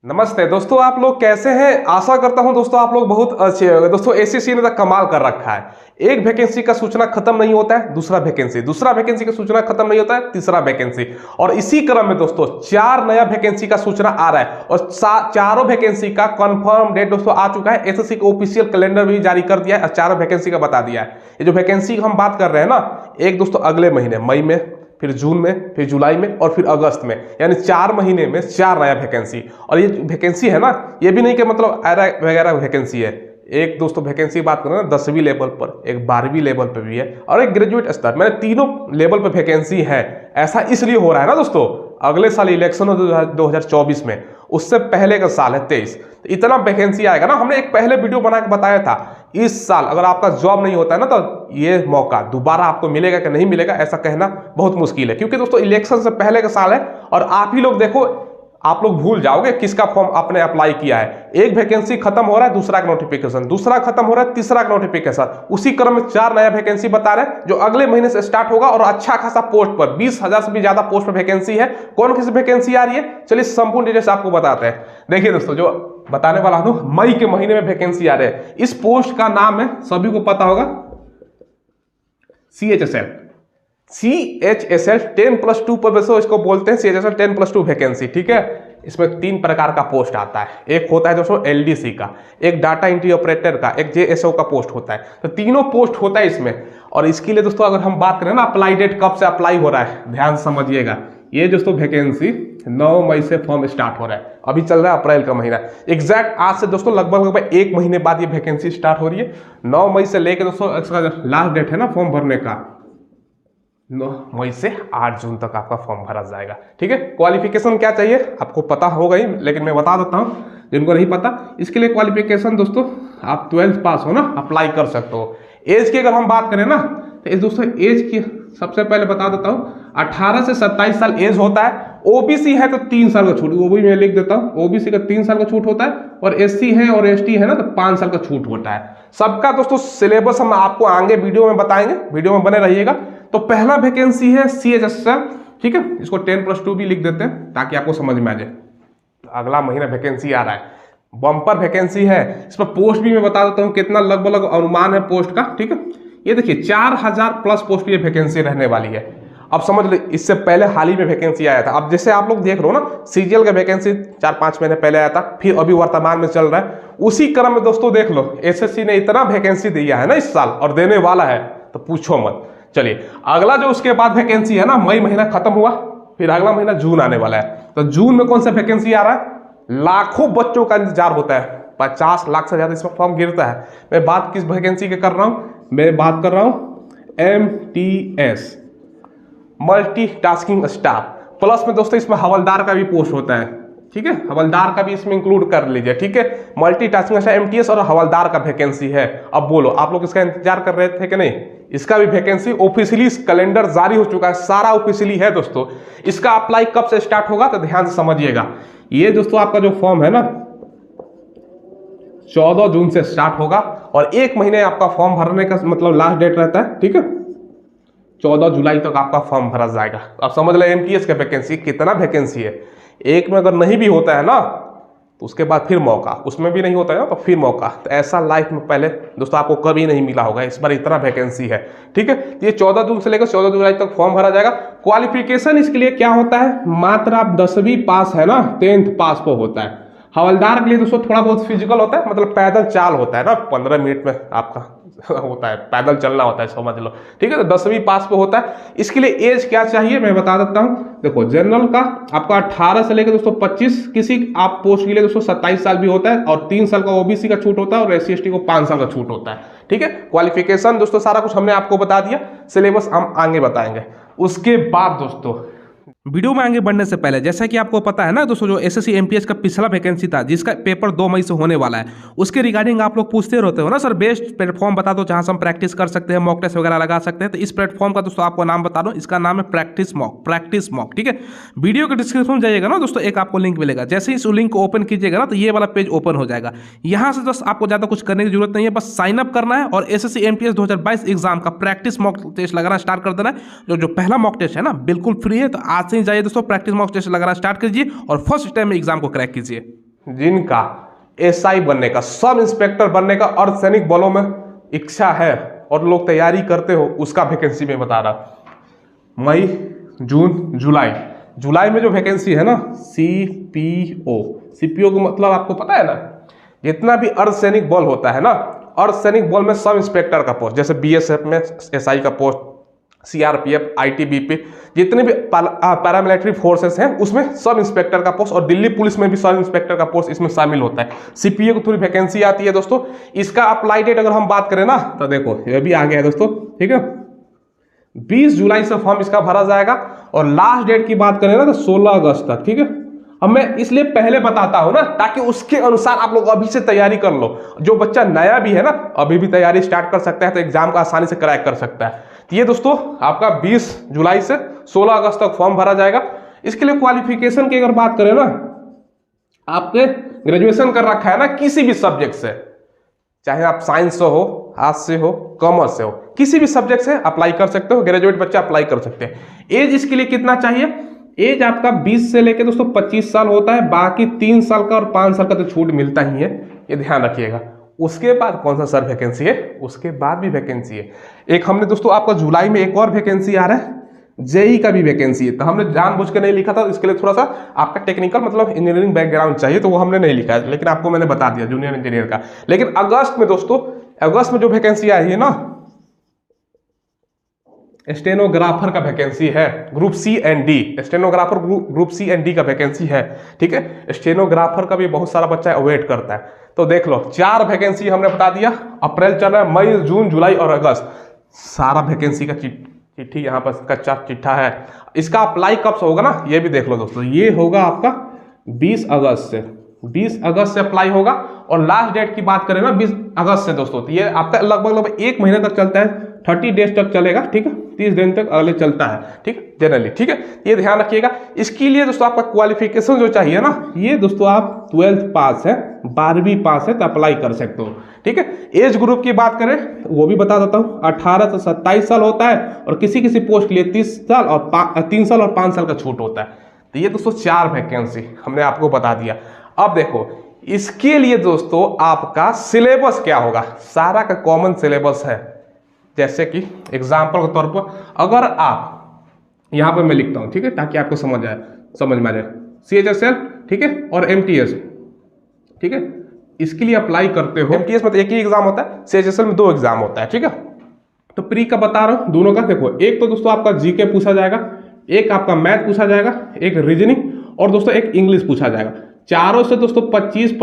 नमस्ते दोस्तों, आप लोग कैसे हैं। आशा करता हूं दोस्तों आप लोग बहुत अच्छे होंगे। दोस्तों एसएससी ने तो कमाल कर रखा है। एक वैकेंसी का सूचना खत्म नहीं होता है, दूसरा वैकेंसी का सूचना खत्म नहीं होता है, तीसरा वैकेंसी। और इसी क्रम में दोस्तों 4 नया वैकेंसी का सूचना आ रहा है और चारों वैकेंसी का कंफर्म डेट दोस्तों आ चुका है। एसएससी का ऑफिशियल कैलेंडर भी जारी कर दिया है और चारों वैकेंसी का बता दिया है। ये जो वैकेंसी की हम बात कर रहे हैं ना, एक दोस्तों अगले महीने मई में, फिर जून में, फिर जुलाई में और फिर अगस्त में, यानी 4 महीने में 4 नया वैकेंसी। और ये वैकेंसी है ना, ये भी नहीं कि मतलब एरा वगैरह वैकेंसी है। एक दोस्तों वैकेंसी बात करें ना 10वीं लेवल पर, एक 12वीं लेवल पर भी है और एक ग्रेजुएट स्तर, मैंने तीनों लेवल पर वैकेंसी है। ऐसा इसलिए हो रहा है ना दोस्तों, अगले साल इलेक्शन हो 2024 में, उससे पहले का साल है 23, तो इतना वैकेंसी आएगा ना। हमने एक पहले वीडियो बना के बताया था, इस साल अगर आपका जॉब नहीं होता है ना तो ये मौका दोबारा आपको मिलेगा कि नहीं मिलेगा ऐसा कहना बहुत मुश्किल है, क्योंकि दोस्तों इलेक्शन से पहले का साल है। और आप ही लोग देखो, आप लोग भूल जाओगे किसका फॉर्म आपने अप्लाई किया है। एक वैकेंसी खत्म हो रहा है, दूसरा का नोटिफिकेशन, दूसरा खत्म हो रहा है, तीसरा का नोटिफिकेशन। उसी क्रम में 4 नया वैकेंसी बता रहे हैं जो अगले महीने से स्टार्ट होगा और अच्छा खासा पोस्ट पर 20,000 से भी ज्यादा पोस्ट पर वैकेंसी है। कौन किस वैकेंसी आ रही है, चलिए संपूर्ण डिटेल्स आपको बताते हैं। देखिए दोस्तों, जो बताने वाला हूं, मई के महीने में वैकेंसी आ रहे हैं। इस पोस्ट का नाम है, सभी को पता होगा, CHSL 10+2 पर वैसे इसको बोलते हैं CHSL 10+2 वैकेंसी। ठीक है, इसमें 3 प्रकार का पोस्ट आता है। एक होता है दोस्तों LDC का, एक डाटा एंट्री ऑपरेटर का, एक JSO का पोस्ट होता है। तो तीनों पोस्ट होता है इसमें। और इसके लिए दोस्तों अगर हम बात करें ना, अप्लाई डेट कब से अप्लाई हो रहा है, ध्यान से समझिएगा। ये दोस्तों वैकेंसी 9 मई से फॉर्म स्टार्ट हो रहा है, अभी चल रहा है अप्रैल का महीना। एग्जैक्ट आज से दोस्तों लगभग 1 महीने बाद ये वैकेंसी स्टार्ट हो रही है। 9 मई से लेकर दोस्तों इसका लास्ट डेट है ना फॉर्म भरने का, 9 मई से 8 जून तक आपका फॉर्म भरा जाएगा। ठीक है, क्वालिफिकेशन क्या चाहिए आपको पता होगा ही, लेकिन मैं बता देता हूँ जिनको नहीं पता। इसके लिए क्वालिफिकेशन दोस्तों आप 12th पास हो ना, अप्लाई कर सकते हो। एज की अगर हम बात करें ना, तो दोस्तों एज की सबसे पहले बता देता हूँ, 18 से 27 साल एज होता है। ओबीसी है तो 3 साल का छूट, वो भी मैं लिख देता हूँ, ओबीसी का 3 साल का छूट होता है। और एससी है और एसटी है ना तो 5 साल का छूट होता है। सबका दोस्तों सिलेबस हम आपको आगे वीडियो में बताएंगे, वीडियो में बने रहिएगा। तो पहला वैकेंसी है CHSL, ठीक है, इसको 10+2 भी लिख देते हैं ताकि आपको समझ में आ जाए। अगला महीना वैकेंसी आ रहा है, बम्पर वैकेंसी है। इस पर पोस्ट भी मैं बता देता हूँ कितना लगभग अनुमान है पोस्ट का। ठीक है, ये देखिए 4000 प्लस पोस्ट की वैकेंसी रहने वाली है। अब समझ लो, इससे पहले हाल ही में वैकेंसी आया था। अब जैसे आप लोग देख रहे हो ना, सीजीएल का वैकेंसी 4-5 महीने पहले आया था, फिर अभी वर्तमान में चल रहा है। उसी क्रम में दोस्तों देख लो, एसएससी ने इतना वैकेंसी दिया है ना इस साल और देने वाला है तो पूछो मत। चलिए अगला जो उसके बाद वैकेंसी है ना, मई महीना खत्म हुआ, फिर अगला महीना जून आने वाला है। तो जून में कौन सा वैकेंसी आ रहा है, लाखों बच्चों का इंतजार होता है, 50 लाख से ज्यादा इसमें फॉर्म गिरता है। मैं बात किस वैकेंसी की कर रहा हूं, मैं बात कर रहा हूं MTS, मल्टीटास्किंग स्टाफ। प्लस में दोस्तों इसमें हवलदार का भी पोस्ट होता है। ठीक है, हवलदार का भी इसमें इंक्लूड कर लीजिए। ठीक है, मल्टीटास्किंग स्टाफ, MTS और हवलदार का वैकेंसी है। अब बोलो, आप लोग इसका इंतजार कर रहे थे कि नहीं। इसका भी वैकेंसी ऑफिशियली कैलेंडर जारी हो चुका है, सारा ऑफिशियली है दोस्तों। इसका अप्लाई कब से स्टार्ट होगा तो ध्यान से समझिएगा। ये दोस्तों आपका जो फॉर्म है ना 14 जून से स्टार्ट होगा और 1 महीने आपका फॉर्म भरने का मतलब लास्ट डेट रहता है। ठीक है, 14 जुलाई तक आपका फॉर्म भरा जाएगा। अब समझ लें MTS का वैकेंसी कितना वैकेंसी है। एक में अगर नहीं भी होता है ना तो उसके बाद फिर मौका, उसमें भी नहीं होता है ना तो फिर मौका। तो ऐसा लाइफ में पहले दोस्तों आपको कभी नहीं मिला होगा, इस बार इतना वैकेंसी है। ठीक है, ये 14 जून से लेकर 14 जुलाई तक फॉर्म भरा जाएगा। क्वालिफिकेशन इसके लिए क्या होता है, मात्र आप 10वीं पास है ना, 10th पास को होता है। हवलदार के लिए दोस्तों थोड़ा बहुत फिजिकल होता है, मतलब पैदल चाल होता है ना, 15 मिनट में आपका होता है, पैदल चलना होता है, समझ लो। ठीक है, तो 10वीं पास पे होता है। इसके लिए एज क्या चाहिए मैं बता देता हूं। देखो जनरल का आपका 18 से लेकर दोस्तों 25, किसी आप पोस्ट के लिए दोस्तों 27 साल भी होता है और 3 साल का ओबीसी का छूट होता है और SC ST को 5 साल का छूट होता है। ठीक है, क्वालिफिकेशन दोस्तों सारा कुछ हमने आपको बता दिया, सिलेबस हम आगे बताएंगे। उसके बाद दोस्तों वीडियो में आगे बढ़ने से पहले, जैसा कि आपको पता है ना दोस्तों, जो एसएससी MTS का पिछला वैकेंसी था जिसका पेपर 2 मई से होने वाला है, उसके रिगार्डिंग आप लोग पूछते रहते हो ना, सर बेस्ट प्लेटफॉर्म बता दो जहां से हम प्रैक्टिस कर सकते हैं, मॉक टेस्ट वगैरह लगा सकते हैं। तो इस प्लेटफॉर्म का दोस्तों आपको नाम बता दो, इसका नाम है प्रैक्टिस मॉक। ठीक है, वीडियो के डिस्क्रिप्शन में जाइएगा ना दोस्तों, एक आपको लिंक मिलेगा। जैसे ही इस लिंक को ओपन कीजिएगा ना तो ये वाला पेज ओपन हो जाएगा। यहाँ से दोस्तों आपको ज्यादा कुछ करने की जरूरत नहीं है, बस साइन अप करना है और एसएससी MTS 2022 एग्जाम का प्रैक्टिस मॉक टेस्ट लगाना स्टार्ट कर देना है। जो पहला मॉक टेस्ट है ना बिल्कुल फ्री है, तो आज से ही जाइए दोस्तों, प्रैक्टिस मॉक टेस्ट लगाना स्टार्ट कीजिए और फर्स्ट टाइम में एग्जाम को क्रैक कीजिए। जिनका एसआई बनने का, सब इंस्पेक्टर बनने का अर्धसैनिक बलों में इच्छा है और लोग तैयारी करते हो, उसका वैकेंसी में बता रहा। मई, जून, जुलाई में जो वैकेंसी है ना, सीपीओ को मतलब आपको पता है ना, जितना भी अर्धसैनिक बल होता है ना, अर्धसैनिक बल में सब इंस्पेक्टर का पोस्ट, जैसे बीएसएफ में एसआई का पोस्ट, सीआरपीएफ, आईटीबीपी, जितने भी पैरामिलिट्री फोर्सेस हैं उसमें सब इंस्पेक्टर का पोस्ट, और दिल्ली पुलिस में भी सब इंस्पेक्टर का पोस्ट इसमें शामिल होता है। सीपीओ को थोड़ी वैकेंसी आती है दोस्तों। इसका अप्लाई डेट अगर हम बात करें ना, तो देखो ये भी आ गया है दोस्तों, ठीक है, 20 जुलाई से फॉर्म इसका भरा जाएगा, और लास्ट डेट की बात करें ना तो 16 अगस्त तक, ठीक है। अब मैं इसलिए पहले बताता हूं ना, ताकि उसके अनुसार आप लोग अभी से तैयारी कर लो। जो बच्चा नया भी है ना, अभी भी तैयारी स्टार्ट कर सकता है, तो एग्जाम का आसानी से क्रैक कर सकता है। तो ये दोस्तों आपका 20 जुलाई से 16 अगस्त तक फॉर्म भरा जाएगा। इसके लिए क्वालिफिकेशन की अगर बात करें ना, आपके ग्रेजुएशन कर रखा है ना किसी भी सब्जेक्ट से, चाहे आप साइंस से हो, आर्ट्स से हो, कॉमर्स से हो, किसी भी सब्जेक्ट से अप्लाई कर सकते हो, ग्रेजुएट बच्चा अप्लाई कर सकते हैं। एज इसके लिए कितना चाहिए? एज आपका 20 से लेकर दोस्तों 25 साल होता है, बाकी 3 साल का और 5 साल का तो छूट मिलता ही है, ये ध्यान रखिएगा। उसके बाद कौन सा सर वैकेंसी है? उसके बाद भी वैकेंसी है। एक हमने दोस्तों आपका जुलाई में एक और वैकेंसी आ रहा है, जेई का भी वैकेंसी है, तो हमने जानबूझ के नहीं लिखा था, इसके लिए थोड़ा सा आपका टेक्निकल मतलब इंजीनियरिंग बैकग्राउंड चाहिए, तो वो हमने नहीं लिखा है, लेकिन आपको मैंने बता दिया जूनियर इंजीनियर का। लेकिन अगस्त में दोस्तों, अगस्त में जो वैकेंसी आई है ना, स्टेनोग्राफर का वैकेंसी है, group C and D, stenographer group C and D का वैकेंसी है, ठीक है। स्टेनोग्राफर का भी बहुत सारा बच्चा अवेट करता है, तो देख लो 4 वैकेंसी हमने बता दिया। अप्रैल चल रहा है, मई, जून, जुलाई और अगस्त, सारा वैकेंसी का चिट्ठी यहाँ पर कच्चा चिट्ठा है। इसका अप्लाई कब से होगा ना, ये भी देख लो दोस्तों, ये होगा आपका 20 अगस्त से, 20 अगस्त से अप्लाई होगा, और लास्ट डेट की बात करें ना 20 अगस्त से दोस्तों, तो ये आपका लगभग 1 महीने तक चलता है, 30 डेज तक चलेगा, ठीक है, 30 दिन तक अगले चलता है, ठीक है, जनरली, ठीक है, ये ध्यान रखिएगा। इसके लिए दोस्तों आपका क्वालिफिकेशन जो चाहिए ना, ये दोस्तों आप 12th पास है, 12वीं पास है तो अप्लाई कर सकते हो, ठीक है। एज ग्रुप की बात करें वो भी बता देता हूँ, 18 से 27 साल होता है, और किसी किसी पोस्ट के लिए 30 साल और 3 साल और 5 साल का छूट होता है। तो ये दोस्तों 4 वैकेंसी हमने आपको बता दिया। अब देखो इसके लिए दोस्तों आपका सिलेबस क्या होगा, सारा का कॉमन सिलेबस है। जैसे कि एग्जाम्पल के तौर पर अगर आप यहाँ पर मैं लिखता हूँ, ठीक है, ताकि आपको समझ में आ जाए, CHSL, ठीक है, और MTS, ठीक है, इसके लिए अप्लाई करते हो। MTS में तो एक ही एग्जाम होता है, CHSL में 2 एग्जाम होता है, ठीक है। तो प्री का बता रहा हूँ, दोनों का देखो, एक तो दोस्तों आपका जीके पूछा जाएगा, एक आपका मैथ पूछा जाएगा, एक रीजनिंग, और दोस्तों एक इंग्लिश पूछा जाएगा। चारों से दोस्तों 25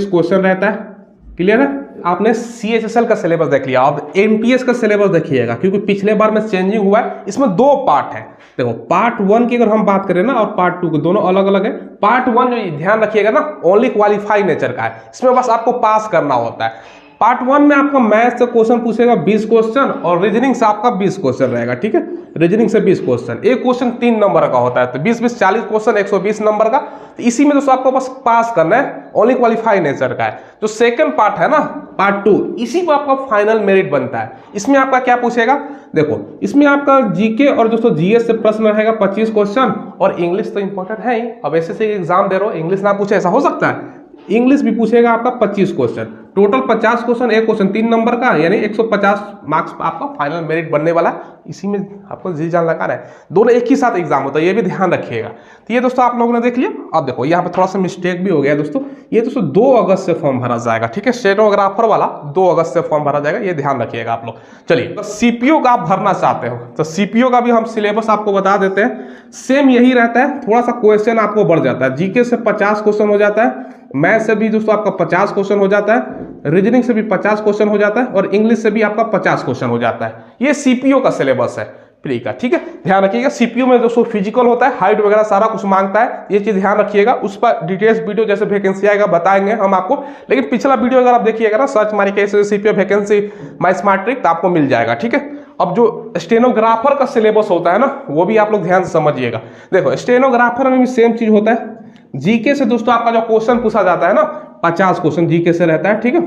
क्वेश्चन रहता है। क्लियर है? आपने CHSL का सिलेबस देख लिया, अब MTS का सिलेबस देखिएगा, क्योंकि पिछले बार में चेंजिंग हुआ है। इसमें 2 पार्ट है। देखो पार्ट 1 की अगर हम बात करें ना, और पार्ट 2 के दोनों अलग अलग है। पार्ट 1 जो ध्यान रखिएगा ना, ओनली क्वालिफाई नेचर का है, इसमें बस आपको पास करना होता है। पार्ट 1 में आपका मैथ से क्वेश्चन पूछेगा 20 क्वेश्चन, और रीजनिंग से आपका 20 क्वेश्चन रहेगा, ठीक है, रीजनिंग से 20 क्वेश्चन, एक क्वेश्चन 3 नंबर का होता है, तो 20 40 क्वेश्चन 120 नंबर का। तो इसी में दोस्तों आपको बस पास करना है, ओनली क्वालिफाई नेचर का है। जो सेकंड पार्ट है ना, पार्ट 2, इसी को आपका फाइनल मेरिट बनता है। इसमें आपका क्या पूछेगा, देखो इसमें आपका जीके और दोस्तों जीएस से प्रश्न रहेगा 25 क्वेश्चन, और इंग्लिश तो इंपॉर्टेंट है ही। अब ऐसे से एग्जाम दे रहे हो, इंग्लिश ना पूछे ऐसा हो सकता है? इंग्लिश भी पूछेगा आपका 25 क्वेश्चन, टोटल 50 क्वेश्चन, एक क्वेश्चन 3 नंबर का, यानी 150 मार्क्स आपका फाइनल मेरिट बनने वाला है। इसी में आपको जी जान लगाना है, दोनों एक ही साथ एग्जाम होता है, ये भी ध्यान रखिएगा। तो ये दोस्तों आप लोगों ने देख लिया। अब देखो यहाँ पे थोड़ा सा मिस्टेक भी हो गया दोस्तों, ये दोस्तों 2 अगस्त से फॉर्म भरा जाएगा, ठीक है, स्टेनोग्राफर वाला 2 अगस्त से फॉर्म भरा जाएगा, ये ध्यान रखिएगा आप लोग। चलिए, तो सीपीओ का आप भरना चाहते हो, तो सीपीओ का भी हम सिलेबस आपको बता देते हैं। सेम यही रहता है, थोड़ा सा क्वेश्चन आपको बढ़ जाता है। जीके से 50 क्वेश्चन हो जाता है, मैथ से भी दोस्तों आपका 50 क्वेश्चन हो जाता है, रीजनिंग से भी 50 क्वेश्चन हो जाता है, और इंग्लिश से भी आपका 50 क्वेश्चन हो जाता है। ये सीपीओ का सिलेबस है प्री का, ठीक है, ध्यान रखिएगा। सीपीओ में दोस्तों फिजिकल होता है, हाइट वगैरह सारा कुछ मांगता है, ये चीज ध्यान रखिएगा। उस पर डिटेल्स वीडियो जैसे वैकेंसी आएगा बताएंगे हम आपको, लेकिन पिछला वीडियो अगर आप देखिएगा ना, सर्च मारिए कैसे सीपीओ वैकेंसी माई स्मार्ट ट्रिक, तो आपको मिल जाएगा, ठीक है। अब जो स्टेनोग्राफर का सिलेबस होता है ना, वो भी आप लोग ध्यान से समझिएगा। देखो स्टेनोग्राफर में भी सेम चीज होता है। जीके से दोस्तों आपका जो क्वेश्चन पूछा जाता है ना, 50 क्वेश्चन जीके से रहता है, ठीक है,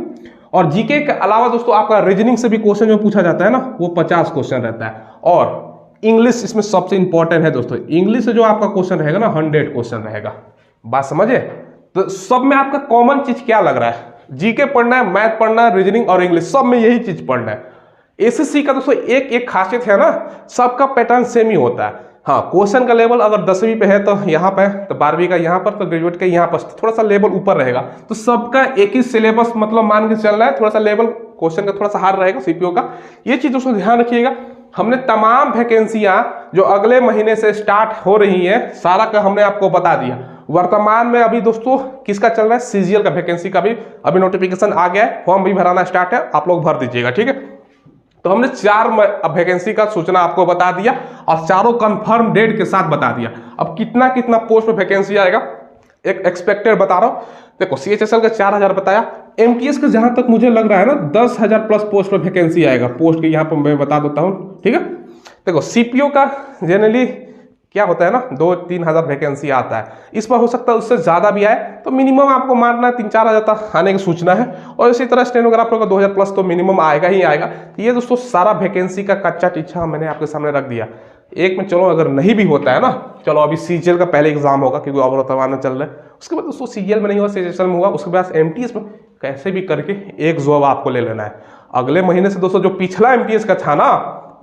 और जीके के अलावा दोस्तों आपका रीजनिंग से भी क्वेश्चन जो पूछा जाता है ना, वो 50 क्वेश्चन रहता है। और इंग्लिश इसमें सबसे इंपॉर्टेंट है दोस्तों, इंग्लिश से जो आपका क्वेश्चन रहेगा ना, 100 क्वेश्चन रहेगा। बात समझे? तो सब में आपका कॉमन चीज क्या लग रहा है? जीके पढ़ना है, मैथ पढ़ना है, रीजनिंग और इंग्लिश, सब में यही चीज पढ़ना है। एसएससी का दोस्तों एक एक खासियत है ना, सबका पैटर्न सेम ही होता है। हाँ, क्वेश्चन का लेवल अगर 10वीं पे है तो यहाँ पे, तो 12वीं का यहाँ पर, तो ग्रेजुएट का यहाँ पर थोड़ा सा लेवल ऊपर रहेगा। तो सबका एक ही सिलेबस मतलब मान के चल रहा है, थोड़ा सा लेवल क्वेश्चन का थोड़ा सा हार्ड रहेगा सीपीओ का। ये चीज दोस्तों ध्यान रखिएगा। हमने तमाम वैकेंसियां जो अगले महीने से स्टार्ट हो रही है सारा का हमने आपको बता दिया। वर्तमान में अभी दोस्तों किसका चल रहा है? सीजीएल का वैकेंसी का भी अभी नोटिफिकेशन आ गया है, फॉर्म भी भराना स्टार्ट है, आप लोग भर दीजिएगा, ठीक है। तो हमने 4 वैकेंसी का सूचना आपको बता दिया और चारों कंफर्म डेट के साथ बता दिया। अब कितना कितना पोस्ट में वैकेंसी आएगा एक एक्सपेक्टेड बता रहा हूं। देखो सीएचएसएल का 4000 बताया, एमटीएस का जहां तक मुझे लग रहा है ना 10,000 प्लस पोस्ट में वैकेंसी आएगा। पोस्ट के यहाँ पर मैं बता देता हूं, ठीक है। देखो सीपीओ का जनरली क्या होता है ना 2-3 हज़ार वैकेंसी आता है, इस पर हो सकता है उससे ज्यादा भी आए, तो मिनिमम आपको मारना है 3-4 हज़ार तक आने की सूचना है। और इसी तरह स्टेनोग्राफर का 2000 प्लस तो मिनिमम आएगा ही आएगा। तो ये दोस्तों सारा वैकेंसी का कच्चा टीछा मैंने आपके सामने रख दिया। एक में चलो अगर नहीं भी होता है ना, चलो अभी सीजीएल का पहले एग्जाम होगा क्योंकि और वर्तमान चल रहा है, उसके बाद दोस्तों सीजीएल में नहीं हुआ, सीजीएल में हुआ, उसके बाद एमटीएस में कैसे भी करके एक जॉब आपको ले लेना है। अगले महीने से दोस्तों जो पिछला एमटीएस का था ना,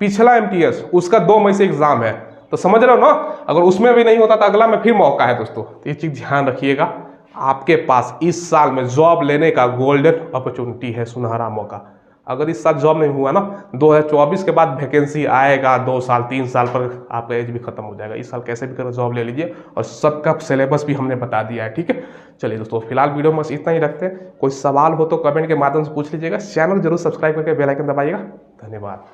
पिछला एमटीएस उसका 2 मई से एग्जाम है, तो समझ रहे हो ना। अगर उसमें भी नहीं होता तो अगला में फिर मौका है दोस्तों। तो ये चीज ध्यान रखिएगा, आपके पास इस साल में जॉब लेने का गोल्डन अपॉर्चुनिटी है, सुनहरा मौका। अगर इस साल जॉब नहीं हुआ ना, 2024 के बाद वैकेंसी आएगा, 2 साल 3 साल पर आपका एज भी खत्म हो जाएगा। इस साल कैसे भी करो जॉब ले लीजिए, और सबका सिलेबस भी हमने बता दिया है, ठीक है। चलिए दोस्तों फिलहाल वीडियो में बस इतना ही रखते हैं। कोई सवाल हो तो कमेंट के माध्यम से पूछ लीजिएगा। चैनल जरूर सब्सक्राइब करके बेल आइकन दबाइएगा। धन्यवाद।